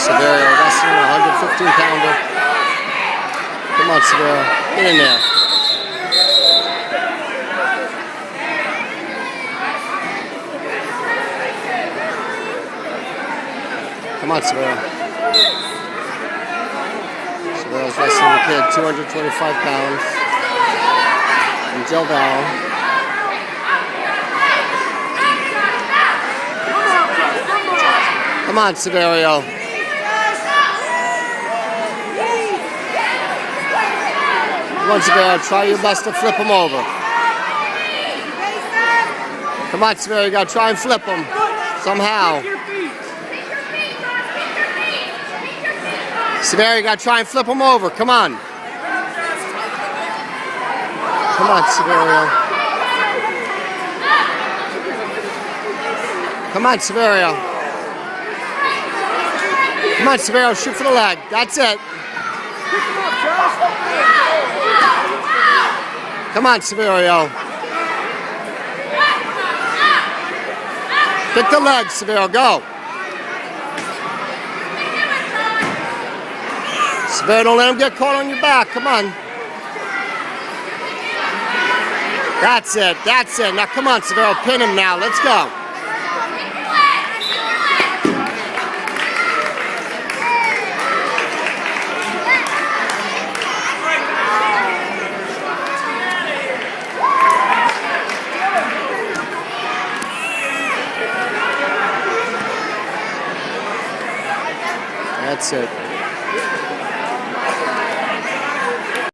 Severio wrestling, 115-pounder. Come on, Severio. Get in there. Come on, Severio. Severio's wrestling the kid, 225 pounds. And Del Valle. Come on, Severio. Come on, Severio. Try your best to flip him over. Come on, Severio. You gotta try and flip him somehow. Severio, you gotta try and flip him over. Come on. Come on, Severio. Come on, Severio. Come on, Severio. Shoot for the leg. That's it. Come on, Severio. Pick the leg, Severio. Go. Severio, don't let him get caught on your back. Come on. That's it. That's it. Now, come on, Severio. Pin him now. Let's go. That's it.